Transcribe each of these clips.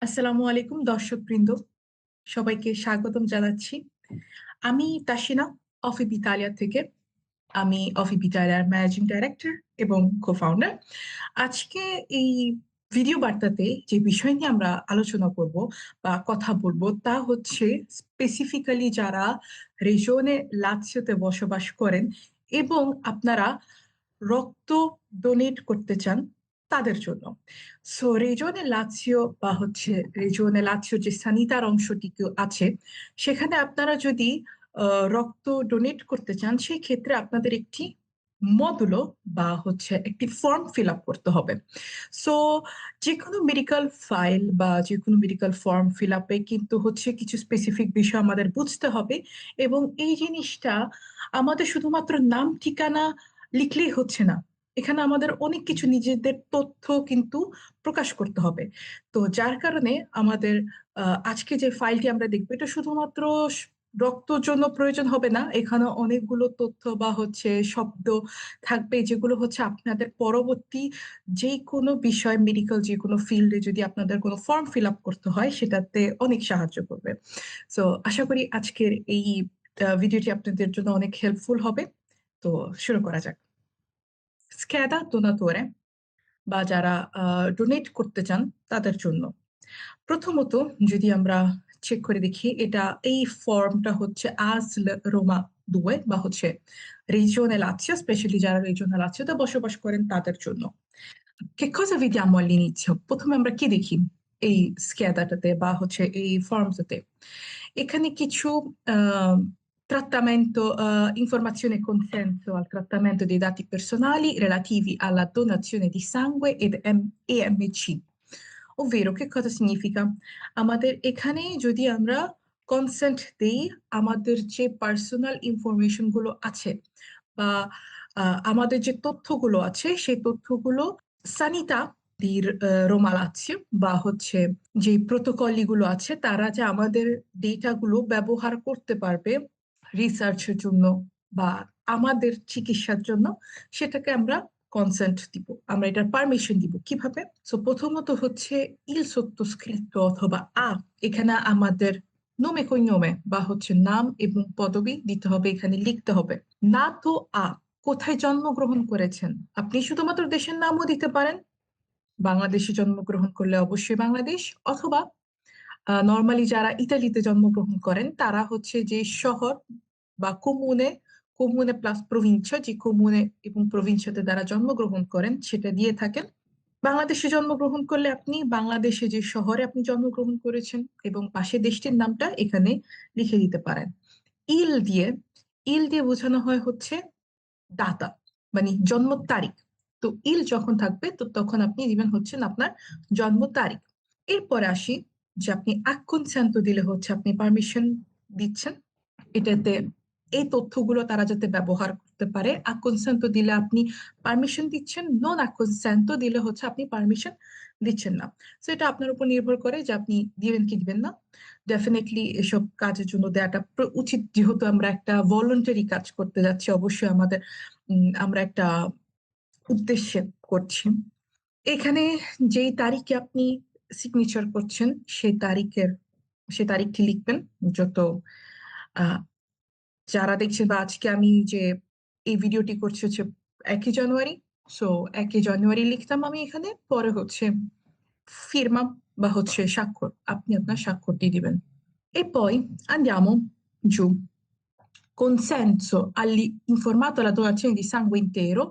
আসসালামু আলাইকুম দর্শকবৃন্দ, সবাইকে স্বাগতম জানাচ্ছি। আমি তাসিনা, অফিব ইতালিয়া থেকে। আমি অফিব ইতালিয়ার ম্যানেজিং ডাইরেক্টর এবং কো-ফাউন্ডার। আজকে এই ভিডিও বার্তাতে যে বিষয় নিয়ে আমরা আলোচনা করব বা কথা বলবো তা হচ্ছে স্পেসিফিক্যালি যারা রেজিওনে লাৎসিওতে বসবাস করেন এবং আপনারা রক্ত ডোনেট করতে চান তাদের জন্য। সো রেজিওনে লাৎসিও বা হচ্ছে রেজিওনে লাৎসিও যে সানিতার অংশটিকে আছে, সেখানে আপনারা যদি রক্ত ডোনেট করতে চান, সেই ক্ষেত্রে আপনাদের একটি মডুলো বা হচ্ছে একটি ফর্ম ফিল আপ করতে হবে। সো যে কোনো মেডিকেল ফাইল বা যে কোনো মেডিকেল ফর্ম ফিল আপে কিন্তু হচ্ছে কিছু স্পেসিফিক বিষয় আমাদের বুঝতে হবে, এবং এই জিনিসটা আমাদের শুধুমাত্র নাম ঠিকানা লিখলেই হচ্ছে না। এখানে আমাদের অনেক কিছু নিজেদের তথ্য কিন্তু প্রকাশ করতে হবে। তো যার কারণে আমাদের আজকে যে ফাইলটি আমরা দেখবো, এটা শুধুমাত্র রক্তর জন্য প্রয়োজন হবে না। এখানে অনেকগুলো তথ্য বা হচ্ছে শব্দ থাকবে, যেগুলো হচ্ছে আপনাদের পরবর্তী যে কোনো বিষয়, মেডিকেল যে কোনো ফিল্ডে যদি আপনাদের কোনো ফর্ম ফিল আপ করতে হয়, সেটাতে অনেক সাহায্য করবে। সো আশা করি আজকের এই ভিডিওটি আপনাদের জন্য অনেক হেল্পফুল হবে। তো শুরু করা যাক। স্ক্যাডা ডোনাতোরে বা যারা ডোনেট করতে চান তাদের জন্য প্রথমত যদি আমরা চেক করে দেখি, এই ফর্মটা হচ্ছে রোমা দুয়ে বা হচ্ছে রিজিওনে লাৎসিও, স্পেশালি যারা রিজিওনে লাৎসিওতে বসবাস করেন তাদের জন্য। Che cosa vediamo all'inizio? প্রথমে আমরা কি দেখি এই স্ক্যাদাটাতে বা হচ্ছে এই ফর্মটাতে? এখানে কিছু আহ trattamento, informazione e consenso al trattamento dei dati personali relativi alla donazione di sangue ed EMC। ovvero che cosa significa? আমাদের এখানে যদি আমরা কনসেন্ট দেই, আমাদের যে পার্সোনাল ইনফরমেশন গুলো আছে বা আমাদের যে তথ্যগুলো আছে, সেই তথ্যগুলো সানিতা দির রোমা লাৎসিও বা হচ্ছে যে প্রোটোকল গুলো আছে, তারা যে আমাদের ডেটাগুলো ব্যবহার করতে পারবে রিসার্চের জন্য বা আমাদের চিকিৎসার জন্য, সেটাকে আমরা কনসেন্ট দিব, আমরা এটার পারমিশন দিব। কিভাবে? সো প্রথমত হচ্ছে ইল sottoscritto অথবা এখানে আমাদের নোমে কইনোমে বা হচ্ছে নাম এবং পদবি দিতে হবে, এখানে লিখতে হবে। না তো কোথায় জন্মগ্রহণ করেছেন, আপনি শুধুমাত্র দেশের নামও দিতে পারেন। বাংলাদেশে জন্মগ্রহণ করলে অবশ্যই বাংলাদেশ, অথবা নর্মালি যারা ইতালিতে জন্মগ্রহণ করেন তারা হচ্ছে যে শহর বা কমুনে, কমুনে প্লাস প্রভিncia, যে কমুনে এবং প্রভিnciaতে যারা জন্মগ্রহণ করেন সেটা দিয়ে থাকেন। বাংলাদেশে জন্মগ্রহণ করলে আপনি বাংলাদেশে যে শহরে আপনি জন্মগ্রহণ করেছেন এবং পাশে দেশটির নামটা এখানে লিখে দিতে পারেন। ইল দিয়ে, ইল দিয়ে বোঝানো হয় হচ্ছে দাতা, মানে জন্ম তারিখ। তো ইল যখন থাকবে তো তখন আপনি দিবেন হচ্ছেন আপনার জন্ম তারিখ। এরপরে আসি যে আপনি আকনসেন্তো দিলে হচ্ছে আপনি পারমিশন দিচ্ছেন এটাতে, এই তথ্যগুলো তারা যাতে ব্যবহার করতে পারে। আকনসেন্তো দিলে আপনি পারমিশন দিচ্ছেন, নন আকনসেন্তো দিলে হচ্ছে আপনি পারমিশন দিচ্ছেন না। তো এটা আপনার উপর নির্ভর করে যে আপনি দিবেন কি দিবেন না। ডেফিনেটলি এসব কাজের জন্য দেওয়াটা উচিত, যেহেতু আমরা একটা ভলেন্টারি কাজ করতে যাচ্ছি। অবশ্যই আমাদের আমরা একটা উদ্দেশ্যে করছি। এখানে যেই তারিখে আপনি সিগনেচার করছেন, সে তারিখটি লিখবেন। যত আহ, যারা দেখছেন বা আজকে আমি যে এই ভিডিওটি করছি হচ্ছে 1 জানুয়ারি। সো 1 জানুয়ারি লিখতাম আমি এখানে, পরে হচ্ছে ফিরমা বা হচ্ছে স্বাক্ষর, আপনি আপনার স্বাক্ষরটি দিবেন। E poi andiamo giù. Consenso informato alla donazione di sangue intero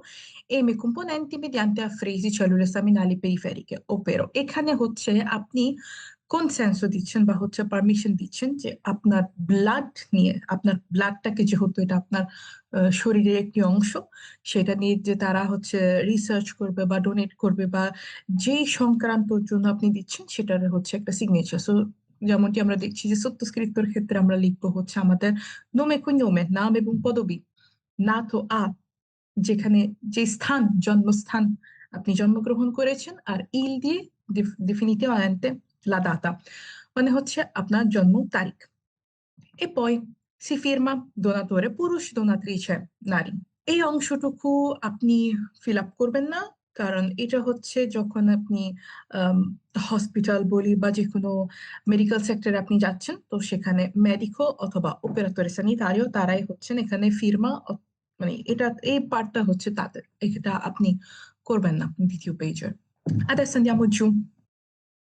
e i componenti mediante afresi cellule staminali periferiche, ovvero এখানে হচ্ছে আপনি কনসেন্সো দিচ্ছেন বা হচ্ছে পারমিশন দিচ্ছেন যে আপনার ব্লাড নিয়ে, আপনার ব্লাডটাকে, যেহেতু এটা আপনার শরীরের একটি অংশ, সেটা নিয়ে যে তারা হচ্ছে রিসার্চ করবে বা ডোনেট করবে বা যেই সংক্রান্তর জন্য আপনি দিচ্ছেন সেটার হচ্ছে একটা সিগনেচার। সো যেমনটি আমরা দেখছি যে সত্যস্ক্রিপ্টর ক্ষেত্রে আমরা লিখবো হচ্ছে আমাদের নোমে কুইনোমে, নাম এবং পদবি। না তো যেখানে যে স্থান, জন্মস্থান আপনি জন্মগ্রহণ করেছেন, আর ইল দিয়ে definitivamente la data, মানে হচ্ছে আপনার জন্ম তারিখ। E poi si firma donatore, পুরুষ, donatrice নারী। এই অংশটুকু আপনি ফিল আপ করবেন না, কারণ এটা হচ্ছে যখন আপনি হসপিটাল বলি বা যে কোনো মেডিকেল সেক্টরে আপনি যাচ্ছেন, তো সেখানে মেডিকো অথবা অপারেটরে স্যানিটারিও তারাই হচ্ছেন এখানে ফিরমা, মানে এটা এই পার্টটা হচ্ছে তাদের, এটা আপনি করবেন না দ্বিতীয় পেজে। Adesso andiamo giù।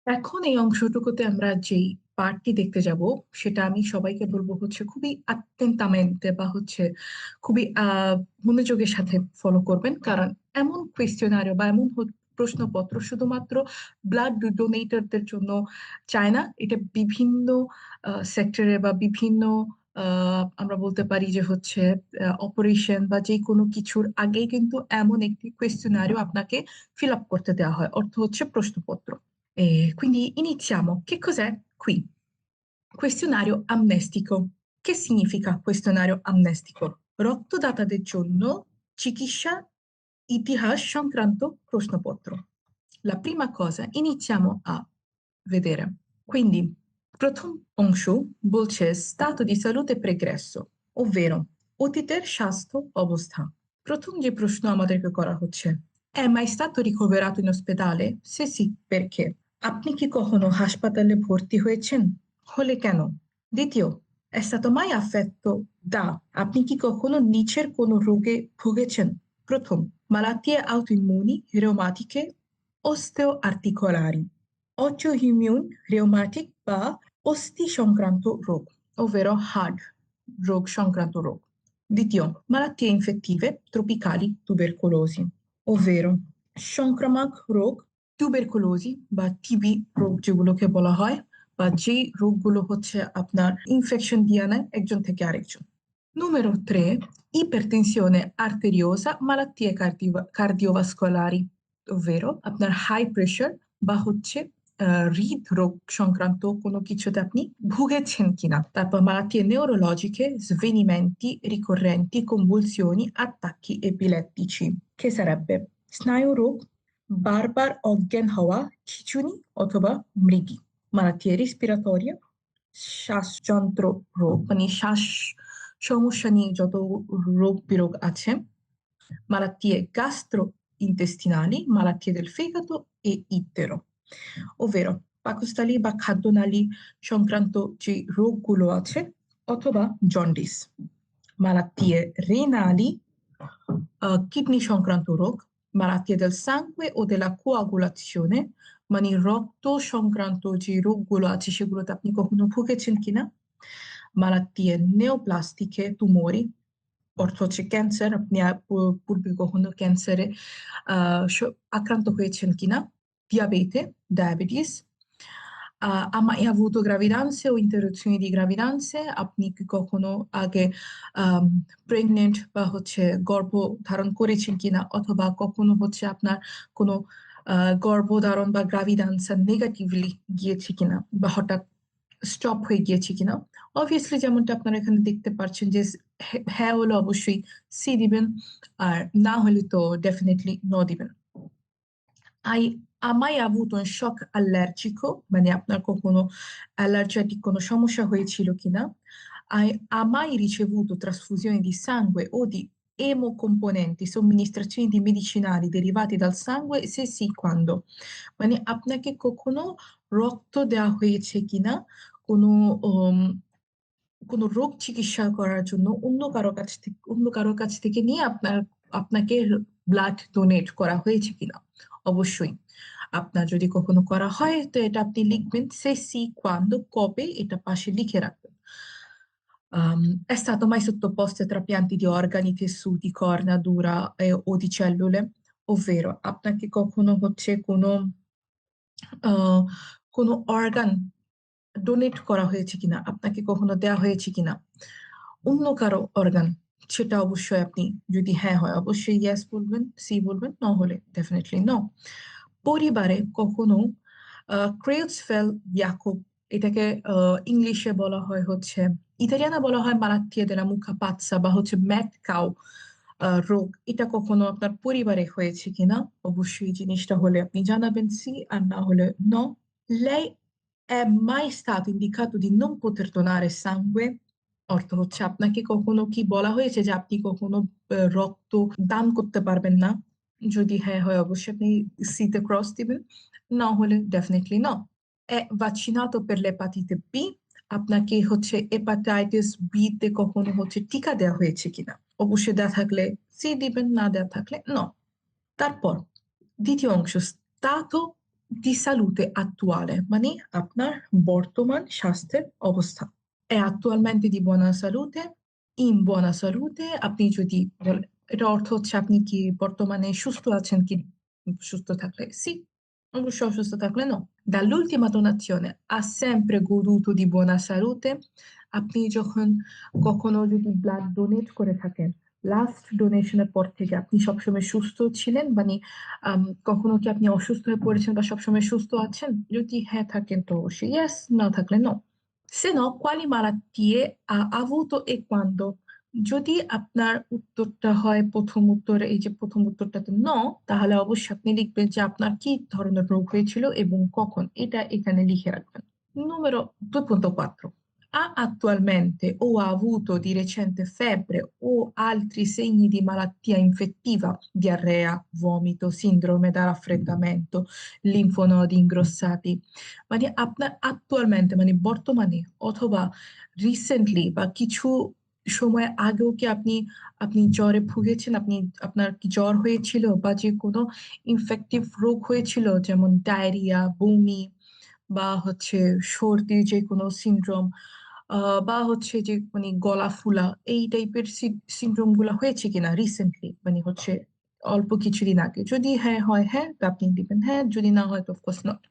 এখন এই অংশটুকুতে আমরা যেই পার্টটি দেখতে যাব, সেটা আমি সবাইকে বলবো হচ্ছে খুবই attentamente বা হচ্ছে খুবই মনোযোগের সাথে ফলো করবেন, কারণ এমন কোয়েশ্চেনারিও বা এমন প্রশ্নপত্র শুধুমাত্র ব্লাড ডোনেটরদের জন্য চায় না, এটা বিভিন্ন সেক্টরে বা বিভিন্ন আমরা বলতে পারি যে হচ্ছে অপারেশন বা যে কোনো কিছুর আগে কিন্তু এমন একটি কোয়েশ্চেনারিও আপনাকে ফিল আপ করতে দেওয়া হয়, অর্থ হচ্ছে প্রশ্নপত্র। Quindi iniziamo. Che cos'è qui? Questionario amnestico. Che significa questionario amnestico? রক্তদাতাদের জন্য চিকিৎসা ইতিহাস সংক্রান্ত প্রশ্নপত্র। La prima cosa, iniziamo a vedere. Quindi, প্রথম অংশ বলছে stato di salute pregresso, ovvero অতীতের স্বাস্থ্য অবস্থা। প্রথম যে প্রশ্ন আমাদেরকে করা হচ্ছে, è mai stato ricoverato in ospedale? Se sì, perché? আপনি কি কখনো হাসপাতালে ভর্তি হয়েছেন? হলে কেন? দ্বিতীয়, è stato mai affetto da, আপনি কি কখনো নিচের কোনো রোগে ভুগেছেন? প্রথম, malattie autoimmuni, reumatiche, osteoarticolari, autoimmune rheumatic বা অস্থি সংক্রান্ত রোগ, ovvero হাড় রোগ সংক্রান্ত রোগ। দ্বিতীয়, malattie infettive, tropicali, tubercolosi, ovvero সংক্রামক রোগ, টিউবেরকুলোজি বা টিবি রোগ যেগুলোকে বলা হয়, বা যেই রোগগুলো হচ্ছে আপনার ইনফেকশন দিয়ে নেয় একজন থেকে আরেকজন। Numero 3, ipertensione arteriosa, malattie cardiovascolari, ovvero আপনার হাই প্রেশার বা হচ্ছে হৃদরোগ সংক্রান্ত কোনো কিছুতে আপনি ভুগেছেন কিনা। তারপর malattie neurologiche, svenimenti ricorrenti, convulsioni, attacchi epilettici, che sarebbe স্নায়ুরোগ, বারবার অজ্ঞান হওয়া, খিঁচুনি অথবা মৃগী। malattie respiratorie, শ্বাসযন্ত্র রোগ, মানে শ্বাস সমস্যা নিয়ে যত রোগ বিরোগ আছে, malattie gastrointestinali, malattie del fegato e ittero, ovvero পাকস্থলী বা খাদ্যনালী সংক্রান্ত যে রোগগুলো আছে, অথবা জন্ডিস। malattie renali, কিডনি সংক্রান্ত রোগ, malattie del sangue o della coagulazione, মানে রক্ত সংক্রান্ত যে রোগগুলো আছে সেগুলোতে আপনি কখনো ভুগেছেন কিনা। malattie neoplastiche, tumori, অর্থ হচ্ছে ক্যান্সার, আপনি পূর্বে কখনো ক্যান্সারে আক্রান্ত হয়েছেন কিনা। diabete, diabetes, ha mai avuto gravidanze o interruzioni di gravidanze, আপনি কি কখনো আগে প্রেগনেন্ট বা হচ্ছে গর্ভধারণ করেছেন কিনা, অথবা কখনো হচ্ছে আপনার কোনো গর্ভধারণ বা গ্রাভিডান্স নেগেটিভলি গিয়েছে কিনা বা হঠাৎ স্টপ হয়ে গিয়েছে কিনা। অবভিয়াসলি যেমনটা আপনারা এখানে দেখতে পাচ্ছেন যে হ্যাঁ হলে অবশ্যই সি দিবেন, আর না হলে তো ডেফিনেটলি নো দিবেন। Ha mai avuto un shock allergico, মানে আপনার কখনো অ্যালার্জেটিক কোনো সমস্যা হয়েছিল কিনা। Ha mai ricevuto trasfusioni di sangue o di emocomponenti, somministrazioni di medicinali derivati dal sangue? Se sì, quando? মানে আপনাকে কখনো রক্ত দেওয়া হয়েছে কিনা কোনো কোনো রোগ চিকিৎসা করার জন্য অন্য কারো কাছ থেকে নিয়ে আপনাকে ব্লাড ডোনেট করা হয়েছে কিনা। অবশ্যই আপনার যদি কখনো করা হয় তো এটা আপনি লিখবেন সে সি কোয়ান্দো, কবে, এটা পাশে লিখে রাখবেন। È stato mai sottoposto a trapianti di organi, tessuti, corna dura o di cellule, ovvero আপনাকে কখনো হচ্ছে আহ, কোনো অর্গান ডোনেট করা হয়েছে কিনা, আপনাকে কখনো দেওয়া হয়েছে কিনা অন্য কারো অর্গান, সেটা অবশ্যই আপনি যদি হ্যাঁ হয় অবশ্যই ইয়েস বলবেন, সি বলবেন, ন হলে ডেফিনেটলি ন। পরিবারে কখনো ক্রেউজফেল ইয়াকুব, এটাকে ইংলিশে বলা হয় হচ্ছে, ইতালিয়ানা বলা হয় মালাত্তিয়া দেলা মুখা পাতসা বা হচ্ছে ম্যাট কাউ রোগ, এটা কখনো আপনার পরিবারে হয়েছে কিনা। অবশ্যই জিনিসটা হলে আপনি জানাবেন সি, আর না হলে ন। Lei è mai stato indicato di non poter donare sangue, অর্থ হচ্ছে আপনাকে কখনো কি বলা হয়েছে যে আপনি কখনো রক্ত দান করতে পারবেন না। যদি হ্যাঁ হয় অবশ্যই আপনি সিতে ক্রস দিবেন, না হলে ডেফিনেটলি না। vaccinato per l'epatite B, আপনাকে হচ্ছে হেপাটাইটিস বি তে কখনো হচ্ছে টিকা দেওয়া হয়েছে কিনা, অবশ্যই দেওয়া থাকলে সি দিবেন, না দেওয়া থাকলে no। তারপর দ্বিতীয় অংশ, stato di salute attuale, মানে আপনার বর্তমান স্বাস্থ্যের অবস্থা। è attualmente di buona salute, in buona salute, আপনি যদি এটা অর্থ হচ্ছে আপনি কি বর্তমানে সুস্থ আছেন কি, সুস্থ থাকলে সি, অবশ্যই অসুস্থ থাকলে no. dall'ultima donazione ha sempre goduto di buona salute, আপনি যখন কখনো যদি ব্লাড ডোনেট করে থাকেন, লাস্ট ডোনেশনের পর থেকে আপনি সবসময় সুস্থ ছিলেন, মানে কখনো কি আপনি অসুস্থ হয়ে পড়েছেন বা সবসময় সুস্থ আছেন? যদি হ্যাঁ থাকেন তো অবশ্যই ইয়েস, না থাকলে no. Se no, quali malattie ha avuto e quando? যদি আপনার উত্তরটা হয় প্রথম উত্তরে, এই যে প্রথম উত্তরটাতে ন, তাহলে অবশ্যই আপনি লিখবেন যে আপনার কি ধরনের রোগ হয়েছিল এবং কখন, এটা এখানে লিখে রাখবেন। Numero 2.4. Ha attualmente o ha avuto di recente febbre o altri segni di malattia infettiva, diarrea, vomito, sindrome da raffreddamento, linfonodi ingrossati? মানে আপনার actualmente মানে বর্তমানে অথবা রিসেন্টলি বা কিছু সময় আগেও কি আপনি আপনি জ্বরে ভুগেছেন, আপনার কি জ্বর হয়েছিল বা যে কোনো ইনফেক্টিভ রোগ হয়েছিল, যেমন ডায়রিয়া, বমি, বা হচ্ছে সর্দির যে কোনো সিনড্রোম, বা হচ্ছে যে মানে গলা ফুলা, এই টাইপের সিনড্রোম গুলা হয়েছে কিনা রিসেন্টলি, মানে হচ্ছে অল্প কিছুদিন আগে। যদি হ্যাঁ হয় হ্যাঁ, তা আপনি দিবেন হ্যাঁ, যদি না হয় তো of course not.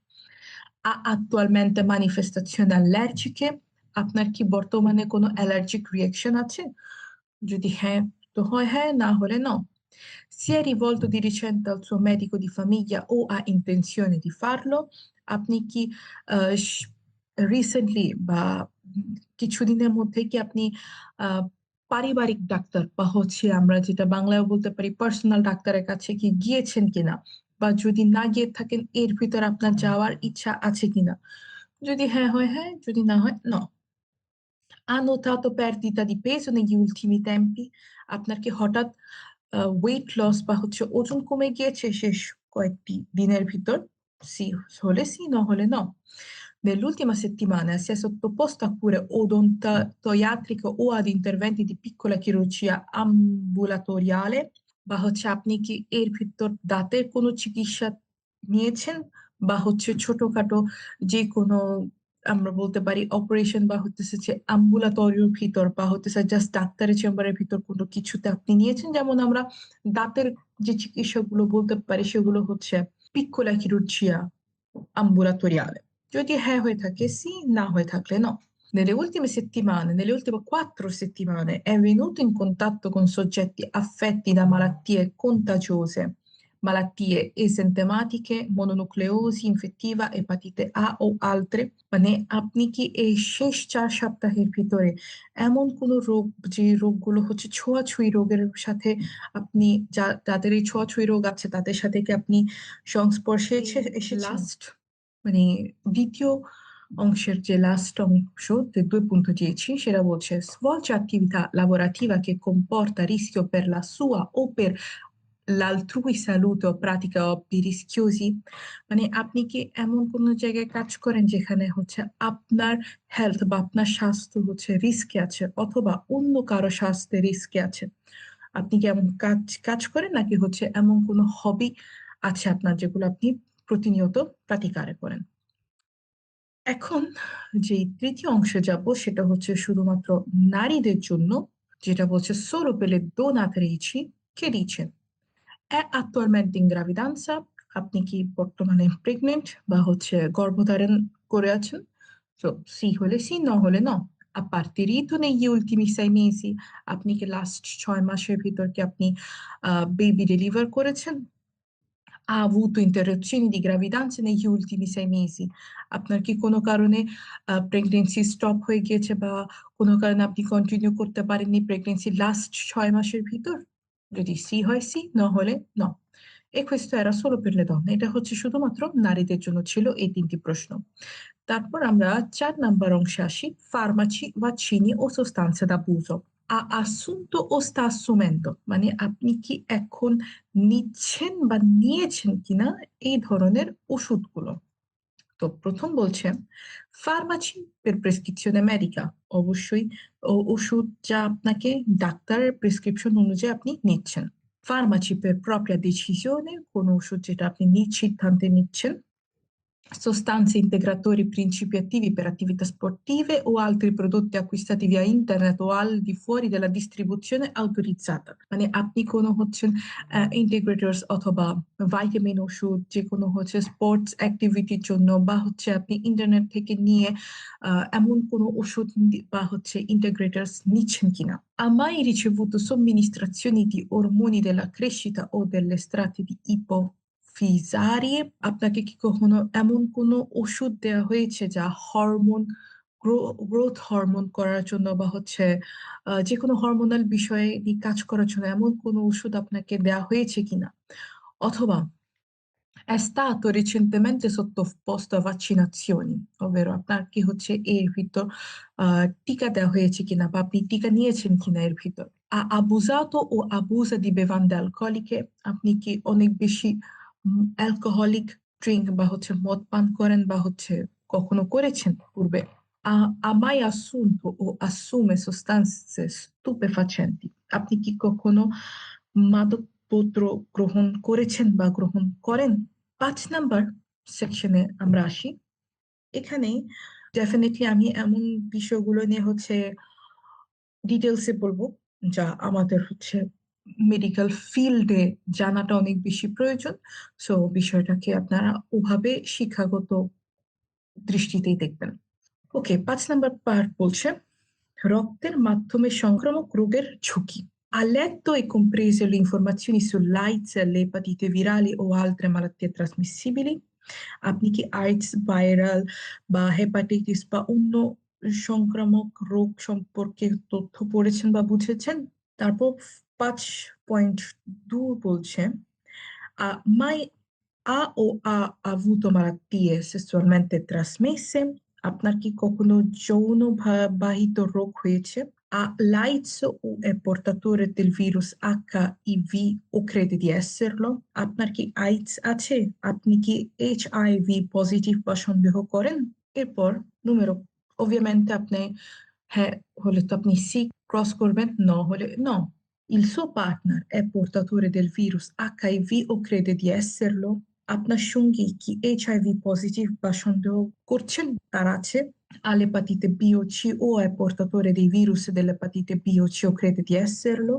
Ha attualmente manifestazioni allergiche, আপনার কি বর্তমানে কোনো অ্যালার্জিক রিয়াকশন আছে? যদি হ্যাঁ তো হয় হ্যাঁ, না হলে no। Si è rivolto di recente al suo medico di famiglia o ha intenzione di farlo? আপনি কি রিসেন্টলি বা কিছুদিনের মধ্যে কি আপনি আহ, পারিবারিক ডাক্তার বা হচ্ছে আমরা যেটা বাংলায় বলতে পারি পার্সোনাল ডাক্তারের কাছে কি গিয়েছেন কিনা, বা যদি না গিয়ে থাকেন এর ভিতর আপনার যাওয়ার ইচ্ছা আছে কিনা? যদি হ্যাঁ হয় হ্যাঁ, যদি না হয় no। Ha notato perdita di peso negli ultimi tempi? আপনার কি হঠাৎ ওয়েট লস বা হচ্ছে ওজন কমে গিয়েছে শেষ কয়েকটি দিনের ভিতর? সি হলে সি, না হলে ন। Nell'ultima settimana si è sottoposto a cure odontoiatriche o ad interventi di piccola chirurgia ambulatoriale? বা হচ্ছে আপনি কি এর ভিতর দাঁতের কোনো চিকিৎসা নিয়েছেন, বা হচ্ছে ছোটখাটো যে কোনো আমরা বলতে পারি অপারেশন, বা হতেছে যে অ্যাম্বুলাটরির ভিতর, বা হতেছে জাস্ট ডাক্তারের চেম্বারের ভিতর কোনো কিছুতে আপনি নিয়েছেন, যেমন আমরা দাঁতের যে চিকিৎসাগুলো বলতে পারি সেগুলো হচ্ছে পিক্কোলা চিরুরজিয়া ambulatoriale। যদি হ্যাঁ হয়ে থাকে সি, না হয়ে থাকলে no। Nelle ultime settimane, nelle ultime 4 settimane, è venuto in contatto con soggetti affetti da malattie contagiose, malattie esentematiche, mononucleosi infettiva, epatite A o altre? মানে আপনি কি এই শেষ 4 সপ্তাহের ভিতরে এমন কোনো রোগ, যে রোগগুলো হচ্ছে ছোঁয়াছুঁয়ি রোগের সাথে আপনি যাদের এই ছোঁয়াছুঁয়ি রোগ আছে তাদের সাথে কি আপনি সংস্পর্শে এসেছেন? লাস্ট মানে দ্বিতীয় অংশের যে লাস্ট অংশ, যে 2.10, সেটা বলছে svolge attività lavorativa che comporta rischio per la sua o per l'altrui salute o pratica hobby rischiosi? মানে আপনি কি এমন কোনো জায়গায় কাজ করেন যেখানে হচ্ছে আপনার হেলথ বা আপনার স্বাস্থ্য হচ্ছে রিস্কে আছে, অথবা অন্য কারো স্বাস্থ্যে রিস্কে আছে? আপনি কি এমন কাজ কাজ করেন, নাকি হচ্ছে এমন কোনো হবি আছে আপনার যেগুলো আপনি প্রতিনিয়ত প্রাতিকারে করেন? এখন যে তৃতীয় অংশে যাব সেটা হচ্ছে শুধুমাত্র নারীদের জন্য, যেটা বলছে solo per le donatrici che dice è attualmente in gravidanza, আপনি কি বর্তমানে প্রেগনেন্ট বা হচ্ছে গর্ভধারণ করে আছেন? তো সি হলে সি, ন হলে ন। ha partorito negli ultimi 6 mesi, আপনি কি লাস্ট 6 মাসের ভিতর কি আপনি বেবি ডেলিভার করেছেন? Ha avuto interruzioni di gravidanza negli ultimi 6 mesi, আপনার কি কোনো কারণে প্রেগনেন্সি স্টপ হয়ে গিয়েছে, বা কোনো কারণে আপনি কন্টিনিউ করতে পারেননি প্রেগনেন্সি লাস্ট 6 মাসের ভিতর? যদি সি হয় সি, ন হলে ন। E questo era solo per le donne, এটা হচ্ছে শুধুমাত্র নারীদের জন্য ছিল এই 3টি প্রশ্ন। তারপর আমরা 4 নাম্বার অংশে আসি, pharmacy, vaccini o sostanze d'abuso। assunto o sta assumendo মানে আপনি কি এখন নিচ্ছেন বা নিয়েছেন কিনা এই ধরনের ওষুধগুলো। তো প্রথম বলছে ফার্মাসি per prescrizione medica, অবশ্যই ওষুধ যা আপনাকে ডাক্তারের প্রেসক্রিপশন অনুযায়ী আপনি নিচ্ছেন। ফার্মাসি per propria decisione, কোনো ওষুধ যেটা আপনি নিজ সিদ্ধান্তে নিচ্ছেন। Sostanze, integratori, principi attivi per attività sportive o altri prodotti acquistati via internet o al di fuori della distribuzione autorizzata। মানে আপনি কোনো হচ্ছেন ইন্টিগ্রেটরস অথবা ভাইটামিন ওষুধ যেকোনো হচ্ছে স্পোর্টস অ্যাক্টিভিটির জন্য বা হচ্ছে আপনি ইন্টারনেট থেকে নিয়ে এমন কোনো ওষুধ বা হচ্ছে ইন্টিগ্রেটরস নিচ্ছেন কিনা। Ha mai ricevuto somministrazioni di ormoni della crescita o delle estratti di ফিজারিয়ে, আপনাকে কি কখনো এমন কোনো ওষুধ দেওয়া হয়েছে যা হরমোন গ্রোথ হরমোন করার জন্য বা হচ্ছে যে কোনো হরমোনাল বিষয়ে নিয়ে কাজ করার জন্য এমন কোনো ওষুধ আপনাকে দেওয়া হয়েছে কিনা। অথবা è stato recentemente sottoposto a vaccinazioni, ovvero আপনার কি হচ্ছে এর ভিতর টিকা দেওয়া হয়েছে কিনা বা আপনি টিকা নিয়েছেন কিনা এর ভিতর। Ha abusato o abusa di bevande alcoliche, আপনি কি অনেক বেশি অ্যালকোহলিক ড্রিঙ্ক বা হচ্ছে মদ পান করেন বা হচ্ছে কখনো করেছেন পূর্বে। Ha mai assunto o assume sostanze stupefacenti, আপনি কি কখনো মাদকদ্রব্য গ্রহণ করেছেন বা গ্রহণ করেন। 5 নাম্বার সেকশনে আমরা আসি। এখানে ডেফিনেটলি আমি এমন বিষয়গুলো নিয়ে হচ্ছে ডিটেলসে বলবো যা আমাদের হচ্ছে মেডিকেল ফিল্ডে জানাটা অনেক বেশি প্রয়োজন। সো বিষয়টাকে আপনারা ওভাবে শিক্ষাগত দৃষ্টিতেই দেখবেন। ওকে, 5 নাম্বার পার্ট বলছে রক্তের মাধ্যমে সংক্রামক রোগের ঝুঁকি। Ha letto e compreso le informazioni sull'AIDS, le epatite virali o altre malattie trasmissibili? আপনি কি AIDS, ভাইরাল বা হেপাটাইটিস বা অন্য সংক্রামক রোগ সম্পর্কে তথ্য পড়েছেন বা বুঝেছেন। তারপর 5.2 বলছে mai ha o ha avuto malattie sessualmente trasmesse, আপনার কি কখনো যৌন বাহিত রোগ হয়েছে। Ha l'AIDS o è portatore del virus HIV o crede di esserlo, আপনার কি আইডস আছে, আপনি কি এইচআইভি পজিটিভ বা সন্দেহ করেন। এরপর numero, ovviamente আপনি হ্যাঁ হলে তো আপনি সি ক্রস করবেন, ন হলে ন। Il suo partner è portatore del virus HIV o crede di esserlo, আপনার সঙ্গী কি এইচআইভি পজিটিভ বা সন্দেহ করছেন তার আছে। All'epatite B o C o è portatore dei virus dell'epatite B o C o crede di esserlo,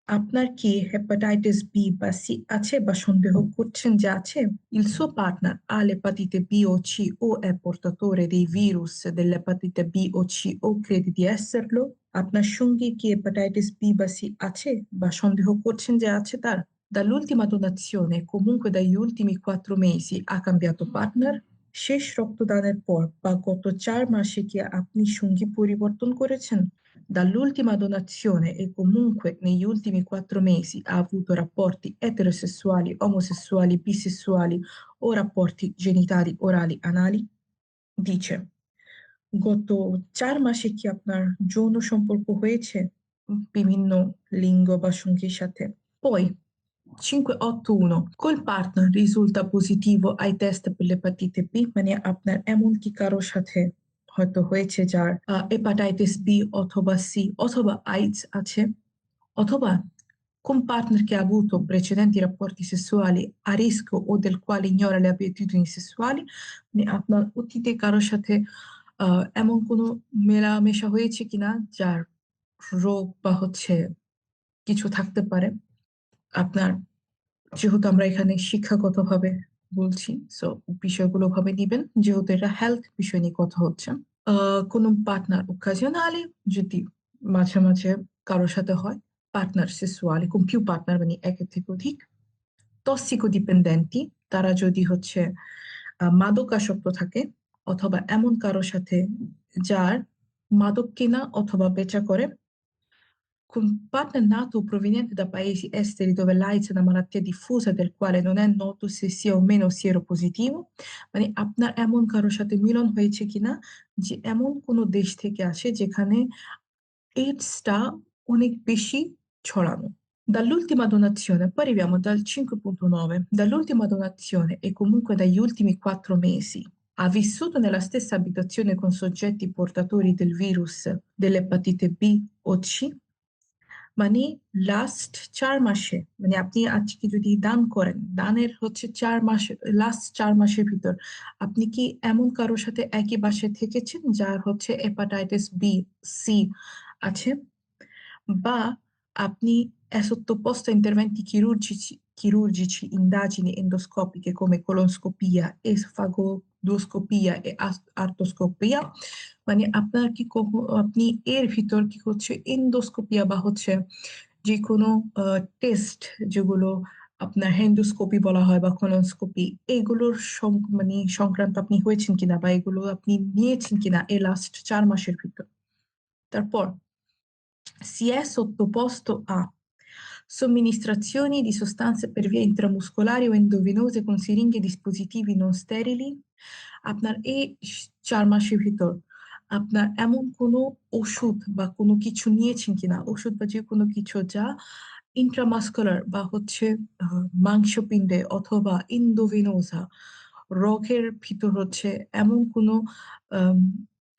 আপনার কি হেপাটাইটিস বি বা সি আছে বা সন্দেহ করছেন যে আছে। Il suo partner ha l'epatite B o C o è portatore dei virus dell'epatite B o C o crede di esserlo, আপনার সঙ্গী কি হেপাটাইটিস বি বা সি আছে বা সন্দেহ করছেন যে আছে তার। Dall'ultima donazione, comunque dagli ultimi 4 mesi, ha cambiato partner? শেষ রক্তদানের পর বা গত 4 মাসে কি আপনি সঙ্গী পরিবর্তন করেছেন। Dall'ultima donazione e comunque negli ultimi 4 mesi ha avuto rapporti eterosessuali, omosessuali, bisessuali o rapporti genitali orali anali? Dice, গত 4 মাসে কি আপনার যৌন সম্পর্ক হয়েছে বিভিন্ন লিঙ্গ বা সঙ্গীর সাথে। Poi 581, col partner risulta positivo ai test per l'epatite B, মানে আপনার এমন কি কারোর সাথে হয়তো হয়েছে যার হেপাটাইটিস বি অথবা সি অথবা আইডস আছে, অথবা con partner che ha avuto precedenti rapporti sessuali a rischio o del quale ignora le abitudini sessuali, মানে আপনার অতীতে কারোর সাথে এমন কোনো মেলামেশা হয়েছে কিনা যার রোগ বা হচ্ছে কিছু থাকতে পারে। আপনার যেহেতু আমরা এখানে শিক্ষাগতভাবে বলছি, সো বিষয়গুলো ভাবে নিবেন যেহেতু এটা হেলথ বিষয় নিয়ে কথা হচ্ছে। কোনো পার্টনার occasionali, যদি মাঝে মাঝে কারোর সাথে হয়। Partner sessuali con più partner, মানে একের থেকে অধিক। tossicodipendenti, তারা যদি হচ্ছে মাদকাসক্ত থাকে অথবা এমন কারোর সাথে যার মাদক কেনা অথবা বেচা করে। Con partner nato o proveniente da paesi esteri dove l'AIDS è una malattia diffusa del quale non è noto se sia o meno sieropositivo, মানে আপনার এমন কারোর সাথে মিলন হয়েছে কিনা যে এমন কোনো দেশ থেকে আসে যেখানে এইডসটা অনেক বেশি ছড়ানো। Dall'ultima donazione, poi arriviamo dal 5.9, dall'ultima donazione e comunque dagli ultimi 4 mesi ha vissuto nella stessa abitazione con soggetti portatori del virus dell'epatite B o C, মানে লাস্ট 4 মাসে, মানে আপনি আজকে যদি দান করেন, দানের হচ্ছে 4 মাস, লাস্ট 4 মাসের ভিতর আপনি কি এমন কারোর সাথে একই বাসায় থেকেছেন যার হচ্ছে হেপাটাইটিস বি, সি আছে, বা আপনি è sottoposto a interventi chirurgici, indagini endoscopiche come colonscopia, esfagodoskopia e artoscopia, মানে আপনার কি আপনি এর ভিতর কি হচ্ছে এন্ডোস্কোপিয়া বা হচ্ছে যে কোনো টেস্ট যেগুলো আপনার হেন্ডোস্কোপি বলা হয় বা কোলোনোস্কোপি, এগুলোর মানে সংক্রান্ত আপনি হয়েছেন কিনা বা এগুলো আপনি নিয়েছেন কিনা এই লাস্ট 4 মাসের ভিতর। তারপর si è sottoposto a somministrazioni di sostanze per vie intramuscolari o endovenose con siringhe e dispositivi non sterili। আপনার এই 4 মাসের ভিতর আপনার এমন কোনো ওষুধ বা কোনো কিছু নিয়েছেন কিনা, ওষুধ বা যে কোনো কিছু যা ইন্ট্রামাস্কুলার বা হচ্ছে মাংসপিণ্ডে অথবা ইন্দোভেনোসা রগের ভিতর হচ্ছে এমন কোনো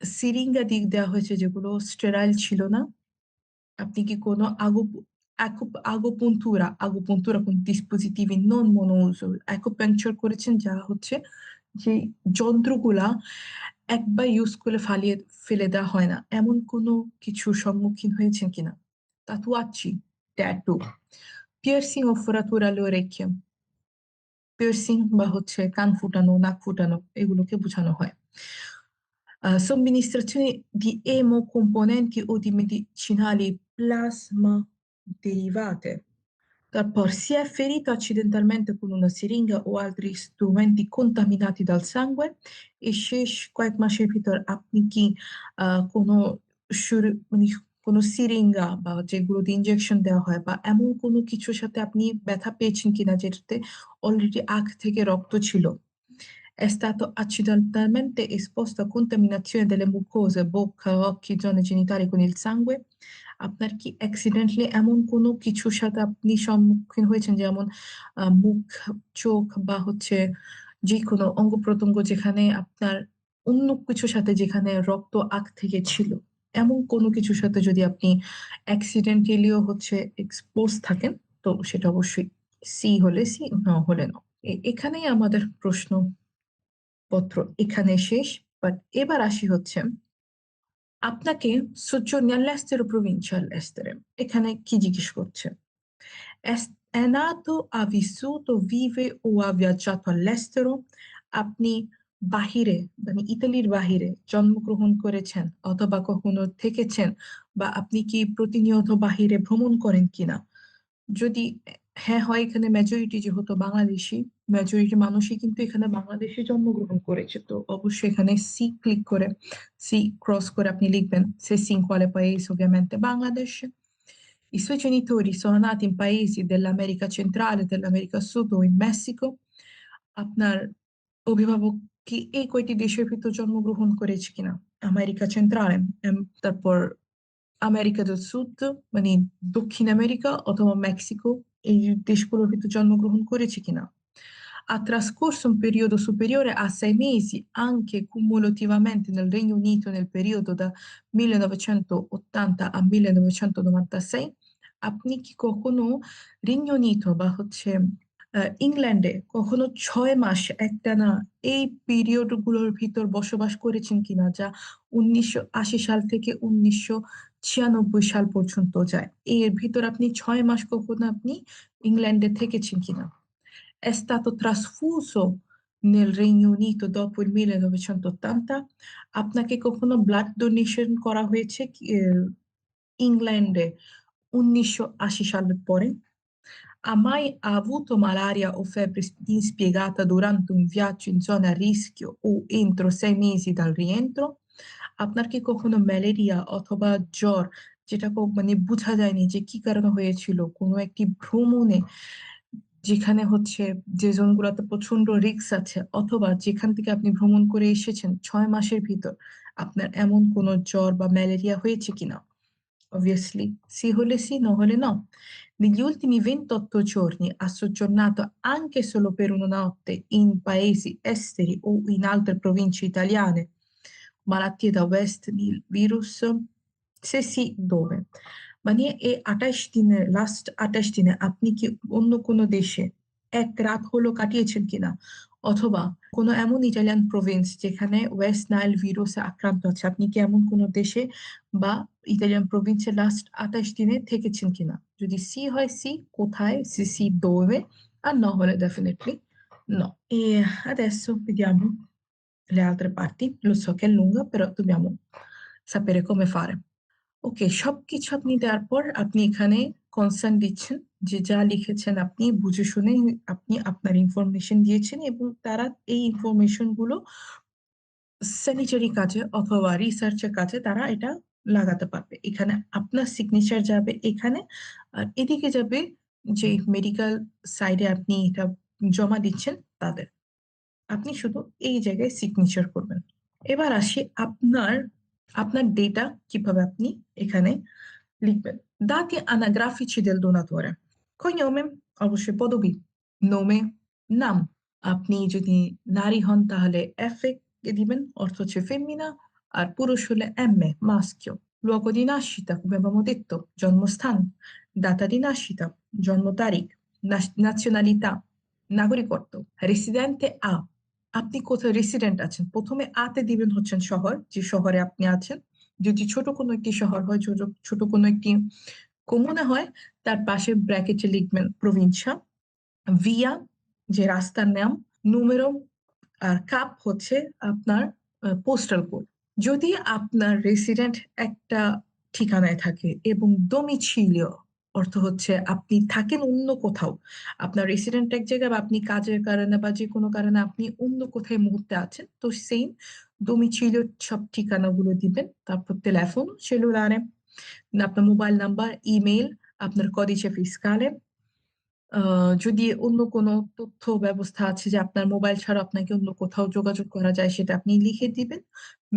সিরিঙ্গা দিক দেওয়া হয়েছে যেগুলো স্টেরাইল ছিল না। আপনি কি কোনো agopuntura con dispositivi non monouso acupuncture করেছেন, যা হচ্ছে যে যন্ত্রগুলা একবার ইউজ করে ফালিয়ে ফেলে দেওয়া হয় না, এমন কোনো কিছুর সম্মুখীন হয়েছেন কিনা? তাতুয়াচ্ছি, ট্যাটু, পিয়ার্সিং ও ফোরাতুরা alle orecchie, পিয়ার্সিং বা হচ্ছে কান ফুটানো, নাক ফুটানো, এগুলোকে বোঝানো হয়। Somministrazione di emocomponenti o di medicinali plasma derivate. Tappor si è ferito accidentalmente con una siringa o altri strumenti contaminati dal sangue e শেষ কয়েক মাসের ভিতর আপনি কি কোনো মানে কোনো সিরিঙ্গা বা যেগুলোতে ইনজেকশন দেওয়া হয় বা এমন কোনো কিছুর সাথে আপনি ব্যথা পেয়েছেন কিনা যেটাতে অলরেডি আগ থেকে রক্ত ছিল? È stato accidentalmente esposto a contaminazione delle mucose, bocca, occhi, zone genitali con il sangue? আপনার কি অ্যাক্সিডেন্টলি এমন কোনো কিছুর সাথে আপনি সম্মুখীন হয়েছেন, যেমন মুখ, চোখ বা হচ্ছে যে কোনো অঙ্গ প্রত্যঙ্গ যেখানে আপনার অন্য কিছুর সাথে যেখানে রক্ত আগ থেকে ছিল, এমন কোনো কিছুর সাথে যদি আপনি অ্যাক্সিডেন্টালিও হচ্ছে এক্সপোজ থাকেন, তো সেটা অবশ্যই সি হলে সি, ন হলে ন। এখানেই আমাদের প্রশ্নপত্র এখানে শেষ। বাট এবার আসি হচ্ছে আপনাকে soggiorni all'estero, provincia all'estere, এখানে কি জিজ্ঞেস করছে? È nato, ha vissuto, vive o ha viaggiato all'estero? আপনি বাহিরে, মানে ইতালির বাহিরে জন্মগ্রহণ করেছেন অথবা কখনো থেকেছেন, বা আপনি কি প্রতিনিয়ত বাহিরে ভ্রমণ করেন কিনা? যদি হ্যাঁ হয়, এখানে মেজরিটি যেহেতু বাংলাদেশি, মেজরিটি মানুষই কিন্তু এখানে বাংলাদেশে জন্মগ্রহণ করেছে, তো অবশ্যই এখানে সি ক্লিক করে, সি ক্রস করে আপনি লিখবেন se sì in quale paese, ovviamente Bangladesh. I suoi genitori sono nati in paesi dell'America centrale, dell'America Sud o in Messico. আপনার অভিভাবক কি এই কয়টি দেশের ভিতর জন্মগ্রহণ করেছে কিনা? আমেরিকা সেন্ট্রালে, তারপর আমেরিকা del Sud, মানে দক্ষিণ আমেরিকা অথবা মেক্সিকো, এই দেশগুলোর ভিতর জন্মগ্রহণ করেছে কিনা? Ha trascorso un periodo superiore a 6 mesi anche cumulativamente nel Regno Unito nel periodo da 1980 a 1996। আপনি কি কখনো রিং ইউনিট বা হচ্ছে ইংল্যান্ডে কখনো 6 মাস একটানা এই পিরিয়ড গুলোর ভিতর বসবাস করেছেন কিনা, যা 1980 সাল থেকে 1996 সাল পর্যন্ত যায়, এর ভিতর আপনি 6 মাস কখনো আপনি ইংল্যান্ডে থেকেছেন কিনা? È stato trasfuso nel Regno Unito dopo il 1980। আপনাকে কখনো ব্লাড ডোনেশন করা হয়েছে ইংল্যান্ডে 1980 সালের পরে? Ha mai avuto malaria o febbre inspiegata durante un viaggio in zona a rischio o entro 6 mesi dal rientro? আপনার কি কখনো ম্যালেরিয়া অথবা জ্বর, যেটা মানে বোঝা যায়নি যে কি কারণে হয়েছিল, কোনো একটি ভ্রমণে যেখানে হচ্ছে যে জোনগুলোতে প্রচন্ড রিস্ক আছে অথবা যেখান থেকে আপনি ভ্রমণ করে এসেছেন 6 মাসের ভিতর আপনার এমন কোনো জ্বর বা ম্যালেরিয়া হয়েছে কিনা? Obviously, sì hole sì, no hole no. Negli ultimi 28 giorni ha soggiornato anche solo per una notte in paesi esteri o in altre province italiane malattie da West Nile virus? Se sì, dove? মানে এই ২৮ দিনের last ২৮ দিনে আপনি কি অন্য কোনো দেশে এক রাত হলো কাটিয়েছেন কিনা? অথবা কোনো এমন ইটালিয়ান প্রভিন্স যেখানে ওয়েস্ট নাইল ভিরুসে আক্রান্ত আছে, আপনি কি এমন কোনো দেশে বা ইতালিয়ান প্রভিন্সে লাস্ট ২৮ দিনে থেকেছেন কিনা? যদি সি হয় সি, কোথায়? Se sì, dove? Ah no, vuole definitely no. E adesso vediamo le altre parti. Lo so che è lunga, però dobbiamo sapere come fare. ওকে, সবকিছু আপনি দেওয়ার পর আপনি এখানে কনসার্ন দিচ্ছেন যে যা লিখেছেন আপনি বুঝে শুনে আপনি আপনার ইনফরমেশন দিয়েছেন এবং তারা এই ইনফরমেশন গুলো স্যানিটারি কাজে অথবা রিসার্চের কাজে তারা এটা লাগাতে পারবে। এখানে আপনার সিগনেচার যাবে এখানে, আর এদিকে যাবে যে মেডিকেল সাইডে আপনি এটা জমা দিচ্ছেন তাদের। আপনি শুধু এই জায়গায় সিগনেচার করবেন। এবার আসি আপনার ডেটা কিভাবে আপনি এখানে লিখবেন। Dati anagrafici del donatore. Cognome, অবশ্যই পদবি, nome, নাম। আপনি যদি নারী হন তাহলে F কে দিবেন, অর্থ হচ্ছে ফেমিনা, আর পুরুষ হলে M, maschio. Luogo di nascita, come abbiamo detto, জন্মস্থান, data di nascita, জন্ম তারিখ, nazionalità, নাগরিকত্ব, residente A, আপনি কোথায় রেসিডেন্ট আছেন। প্রথমে আতে দিবেন হচ্ছেন শহর, যে শহরে আপনি আছেন। যদি ছোট কোনো একটি শহর হয়, ছোট কোনো একটি কমুনে হয়, তার পাশে ব্র্যাকেটে লিখবেন প্রভিনশিয়া। ভিয়া, যে রাস্তার নাম, নুমেরো আর কাপ হচ্ছে আপনার পোস্টাল কোড। যদি আপনার রেসিডেন্ট একটা ঠিকানায় থাকে এবং ডোমিচিলিও অর্থ হচ্ছে আপনি থাকেন অন্য কোথাও, আপনার রেসিডেন্ট এক জায়গায় বা আপনি কাজের কারণে বা যে কোনো কারণে আপনি অন্য কোথায় মুহূর্তে আছেন, তো সেম ডোমিচিলিও সব ঠিকানাগুলো দিবেন। তারপর টেলিফোন সেলুলারে, আপনার মোবাইল নাম্বার, ইমেইল, আপনার কodice fiscale, যদি অন্য কোনো তথ্য ব্যবস্থা আছে যে আপনার মোবাইল ছাড়া আপনাকে অন্য কোথাও যোগাযোগ করা যায় সেটা আপনি লিখে দিবেন।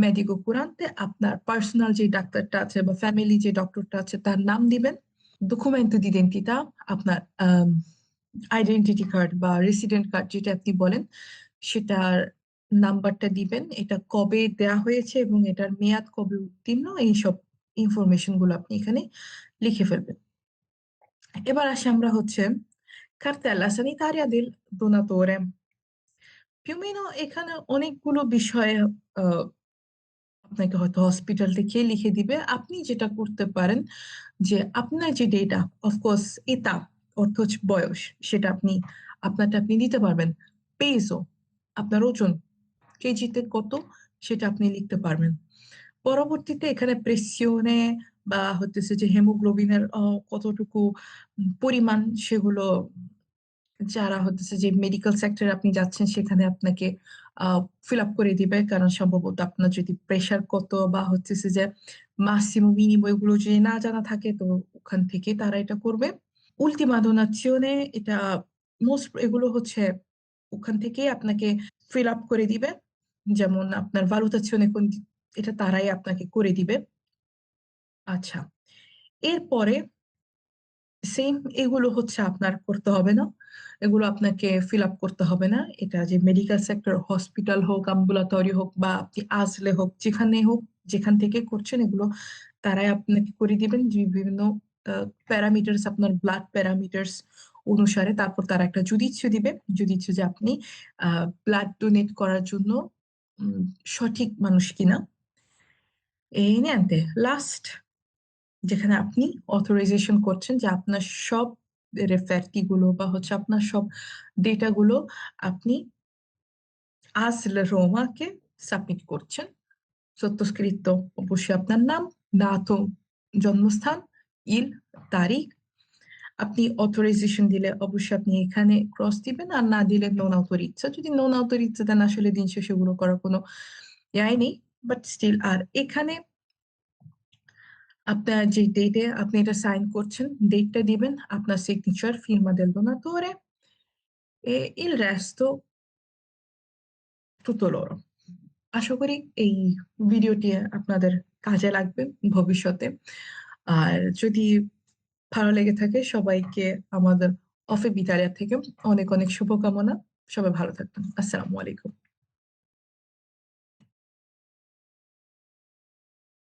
মেডিকো কুরান্তে, আপনার পার্সোনাল যে ডাক্তারটা আছে বা ফ্যামিলি যে ডক্টরটা আছে তার নাম দিবেন। ডকুমেন্টো d'identità, আপনার আইডেন্টিটি কার্ড বা রেসিডেন্ট কার্ড যেটা আপনি বলেন সেটার নাম্বারটা দিবেন, এটা কবে দেয়া হয়েছে এবং এটার মেয়াদ কবে উত্তীর্ণ, এইসব ইনফরমেশন গুলো আপনি এখানে লিখে ফেলবেন। এবার আসি আমরা হচ্ছে cartella sanitaria del donatore. più o meno এখানে অনেকগুলো বিষয় আহ, আপনাকে হয়তো হসপিটাল থেকে লিখে দিবে। আপনি যেটা করতে পারেন যে আপনার যে ডেটা, অফকোর্স এটা অর্থ হচ্ছে বয়স, সেটা আপনারটা আপনি দিতে পারবেন। পেজো, আপনার ওজন কেজিতে কত সেটা আপনি লিখতে পারবেন। পরবর্তীতে এখানে প্রেসিওনে বা হচ্ছে যে হেমোগ্লোবিনের কতটুকু পরিমাণ সেগুলো যারা হচ্ছে যে মেডিকেল সেক্টরে আপনি যাচ্ছেন সেখানে আপনাকে ফিল আপ করে দিবে, কারণ সম্ভবত আপনার যদি প্রেশার কত বা হচ্ছে যে মাসিমো মিনিমো এগুলো যদি না জানা থাকে তো ওখান থেকে তারা এটা করবে। উল্টিমা ডোনাজিওনে, এটা মোস্ট এগুলো হচ্ছে ওখান থেকে আপনাকে ফিল আপ করে দিবে, যেমন আপনার ভ্যালুটাজিওনে কোন, এটা তারাই আপনাকে করে দিবে। আচ্ছা, এরপরে সেম এগুলো হচ্ছে আপনার করতে হবে না, এগুলো আপনাকে ফিল আপ করতে হবে না। এটা যে মেডিকেল সেক্টর, হসপিটাল হোক, অ্যাম্বুলেটরি হোক বা আপনি আসলে হোক, যেখানে হোক, যেখান থেকে করছেন, এগুলো তারাই আপনাকে করে দিবেন যে বিভিন্ন প্যারামিটার্স, আপনার ব্লাড প্যারামিটার্স অনুসারে। তারপর তারা একটা জুডিশিও দিবে, জুডিশিও যে আপনি ব্লাড ডোনেট করার জন্য উম, সঠিক মানুষ কিনা। এই নিয়ে লাস্ট যেখানে আপনি অথরাইজেশন করছেন যে আপনার সব রেফারেটি গুলো বা হচ্ছে আপনার সব ডেটা গুলো আপনি ASL রোমাকে সাবমিট করছেন। sottoscritto অবশ্যই আপনার নাম, dato জন্মস্থান, ইল তারিখ। আপনি অথরাইজেশন দিলে অবশ্যই আপনি এখানে ক্রস দিবেন, আর না দিলে নন অথরিজা। যদি নন অথরিজা দেন আসলে দিন শেষে সেগুলো করার কোনো ইয়ে নেই, বাট স্টিল। আর এখানে আপনার যে ডেটে আপনি এটা সাইন করছেন ডেটটা দিবেন, আপনার signature, firma del donatore e il resto tutto loro. আশা করি এই ভিডিওটি আপনাদের কাজে লাগবে ভবিষ্যতে। আর যদি ভালো লেগে থাকে সবাইকে আমাদের অফিস বিদ্যালয় থেকে অনেক অনেক শুভকামনা। সবাই ভালো থাকবেন। আসসালামু আলাইকুম।